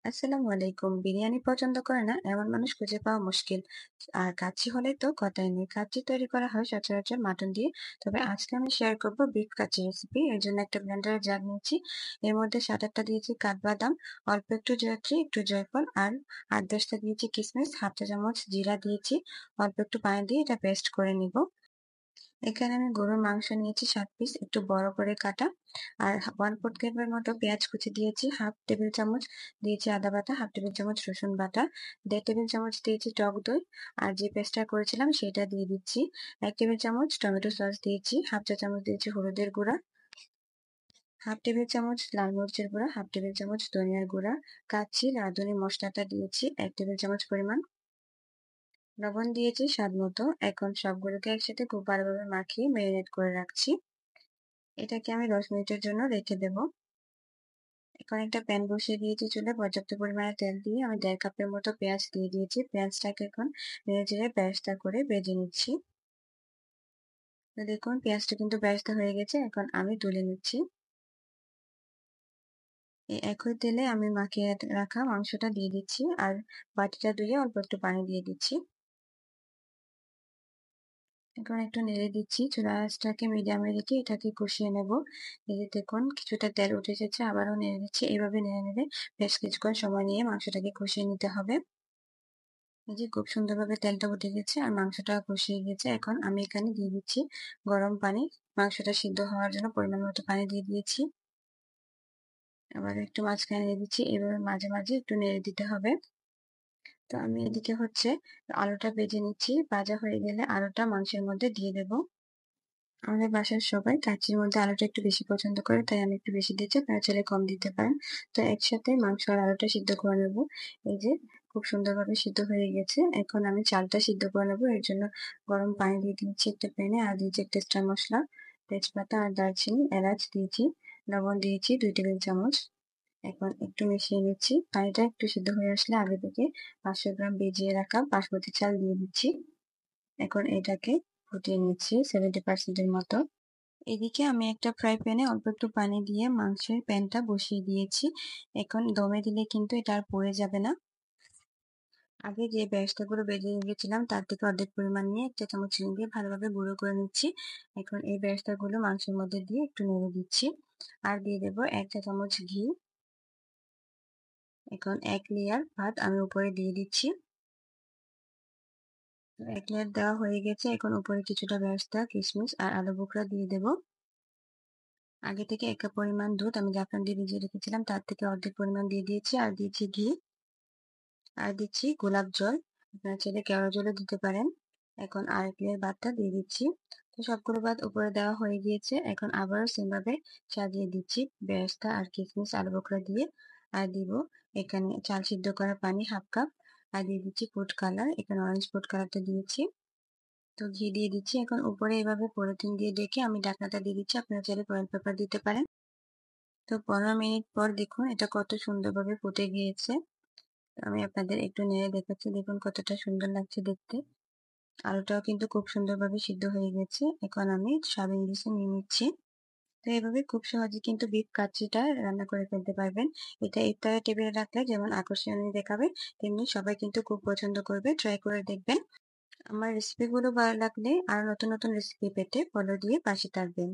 আসসালামু আলাইকুম। বিরিয়ানি পছন্দ করে না এমন মানুষ খুঁজে পাওয়া মুশকিল। আর কাচ্চি হলেই তো কথাই নেই। কাচ্চি তৈরি করা হয় সচরাচর মাটন দিয়ে। তবে আজকে আমি শেয়ার করব বিফ কাচ্চি রেসিপি। এর জন্য একটা ব্লেন্ডারে জার নিয়েছি। এর মধ্যে ৭-৮ টা দিয়েছি কাঠবাদাম, অল্প একটু জয়ত্রী, একটু জয়ফল আর ৮-১০ টা দিয়েছি কিশমিশ, ১/২ চা চামচ জিরা দিয়েছি। অল্প একটু পানি দিয়ে এটা পেস্ট করে নিব। এখানে আমি গরুর মাংস নিয়েছি ৭ পিস একটু বড় করে কাটা। আর 1/4 কাপের মতো পেঁয়াজ কুচি দিয়েছি, 1/2 টেবিল চামচ দিয়েছি আদা বাটা, 1/2 টেবিল চামচ রসুন বাটা, 1/2 টেবিল চামচ দিয়েছি টক দই। আর যে পেস্টটা করেছিলাম সেটা দিয়ে দিচ্ছি। ১ টেবিল চামচ টমেটো সস দিয়েছি, 1/2 চা চামচ দিয়েছি হলুদের গুঁড়া, 1/2 টেবিল চামচ লাল মরিচের গুঁড়া, 1/2 টেবিল চামচ ধনিয়ার গুঁড়া, কাচ্চি রাঁধুনি মসলাটা দিয়েছি ১ টেবিল চামচ পরিমাণ। লবণ দিয়েছি স্বাদ মতো। এখন সবগুলোকে একসাথে খুব ভালোভাবে মাখিয়ে মেরিনেট করে রাখছি। এটাকে আমি ১০ মিনিটের জন্য রেখে দেব। এখন একটা প্যান বসিয়ে দিয়েছি চুলায়, পর্যাপ্ত পরিমাণে তেল দিয়ে আমি ১.৫ কাপের মতো পেঁয়াজ দিয়ে দিয়েছি। পেঁয়াজটাকে এখন নেড়েচেড়ে বেরেস্তা করে ভেজে নিচ্ছি। তো দেখুন পেঁয়াজটা কিন্তু বেরেস্তা হয়ে গেছে। এখন আমি তুলে নিচ্ছি। এই একই তেলে আমি মাখিয়ে রাখা মাংসটা দিয়ে দিচ্ছি আর বাটিটা ধুয়ে অল্প একটু পানি দিয়ে দিচ্ছি। এখন একটু নেড়ে দিচ্ছি। চুলার আঁচটাকে মিডিয়ামে রেখে এটাকে কষিয়ে নেব। এই যে দেখুন কিছুটা তেল উঠে এসেছে, আবারও নেড়ে দিচ্ছি। এভাবে নেড়ে নেড়ে বেশ কিছুক্ষণ সময় নিয়ে মাংসটাকে কষিয়ে নিতে হবে। এই যে খুব সুন্দরভাবে তেলটা উঠে গেছে আর মাংসটা কষিয়ে গেছে। এখন আমি এখানে দিয়ে দিচ্ছি গরম পানি। মাংসটা সিদ্ধ হওয়ার জন্য পরিমাণ মতো পানি দিয়ে দিয়েছি। আবার একটু মাঝখানে দিয়ে দিচ্ছি। এভাবে মাঝে মাঝে একটু নেড়ে দিতে হবে। তো আমি এদিকে আলুটা ভেজে নিচ্ছি। ভাজা হয়ে গেলে আলুটা মাংসের মধ্যে দিয়ে দেব। আমাদের বাসার সবাই কাচ্চির মধ্যে আলুটা একটু বেশি পছন্দ করে, তাই আমি একটু বেশি দিচ্ছি। আপনারা চাইলে কম দিতে পারেন। তো একসাথে মাংস আর আলুটা সিদ্ধ করে নেব। এই যে খুব সুন্দরভাবে সিদ্ধ হয়ে গেছে। এখন আমি চালটা সিদ্ধ করে নেব। এর জন্য গরম পানি দিয়ে দিচ্ছি একটা প্যানে। আর দিয়েছি একটা স্টার মসলা, তেজপাতা আর দারচিনি, এলাচ দিয়েছি, লবণ দিয়েছি ২ টেবিল চামচ। এখন একটু মিশিয়ে নিচ্ছি। পানিটা একটু সিদ্ধ হয়ে আসলে আগে থেকে ৫০০ গ্রাম ভিজিয়ে রাখা বাসমতি চাল দিয়ে দিচ্ছি। এখন এটাকে ফুটিয়ে নিচ্ছি 70% এর মতো। এদিকে আমি একটা ফ্রাই প্যানে অল্প একটু পানি দিয়ে মাংসের প্যানটা বসিয়ে দিয়েছি। এখন দমে দিলে কিন্তু এটা আর পুড়ে যাবে না। আগে যে বেরেস্তাগুলো ভেজে রেখেছিলাম তার থেকে অর্ধেক পরিমাণ নিয়ে ১ চা চামচ চিনি দিয়ে ভালোভাবে গুঁড়ো করে নিচ্ছি। এখন এই বেরেস্তাগুলো মাংসের মধ্যে দিয়ে একটু নেড়ে দিচ্ছি। আর দিয়ে দেব ১ চা চামচ ঘি। এখন ১ লেয়ার ভাত আমি উপরে দিয়ে দিচ্ছি। ১ লেয়ার দেওয়া হয়ে গেছে। এখন উপরে কিছুটা বেরেস্তা, কিশমিশ আর আলু বোখরা দিয়ে দেব। আগে থেকে ১ কাপ পরিমাণ দুধ আমি জাফরান দিয়ে ভিজিয়ে রেখেছিলাম তার থেকে অর্ধেক পরিমাণ দিয়ে দিয়েছি। আর দিয়েছি ঘি আর দিচ্ছি গোলাপ জল। আপনারা চাইলে কেওড়া জলও দিতে পারেন। এখন আরেক লেয়ার ভাতটা দিয়ে দিচ্ছি। তো সবগুলো ভাত উপরে দেওয়া হয়ে গিয়েছে। এখন আবারও সেম ভাবে সাজিয়ে দিচ্ছি বেরেস্তা আর কিশমিশ আলু বোখরা দিয়ে। আর দিব এখানে চাল সিদ্ধ করা পানি 1/2 কাপ। আর দিয়ে দিচ্ছি ফুড কালার। এখানে অরেঞ্জ ফুড কালারটা দিয়েছি। তো ঘি দিয়ে দিচ্ছি। এখন উপরে এভাবে পলিথিন দিয়ে ঢেকে আমি ঢাকনাটা দিয়ে দিচ্ছি। আপনারা চাইলে ফয়েল পেপার দিতে পারেন। তো ১৫ মিনিট পর দেখুন এটা কত সুন্দরভাবে ফুটে গিয়েছে। আমি আপনাদের একটু নেড়ে দেখাচ্ছি। দেখুন কতটা সুন্দর লাগছে দেখতে। আলুটাও কিন্তু খুব সুন্দরভাবে সিদ্ধ হয়ে গেছে। এখন আমি সার্ভিং ডিশে নিয়ে নিচ্ছি। তো এভাবে খুব সহজে কিন্তু বিফ কাচ্চিটা রান্না করে ফেলতে পারবেন। এটা ইফতারের টেবিলে রাখলে যেমন আকর্ষণীয় দেখাবে, তেমনি সবাই কিন্তু খুব পছন্দ করবে। ট্রাই করে দেখবেন। আমার রেসিপিগুলো ভালো লাগলে আরো নতুন নতুন রেসিপি পেতে ফলো দিয়ে পাশে থাকবেন।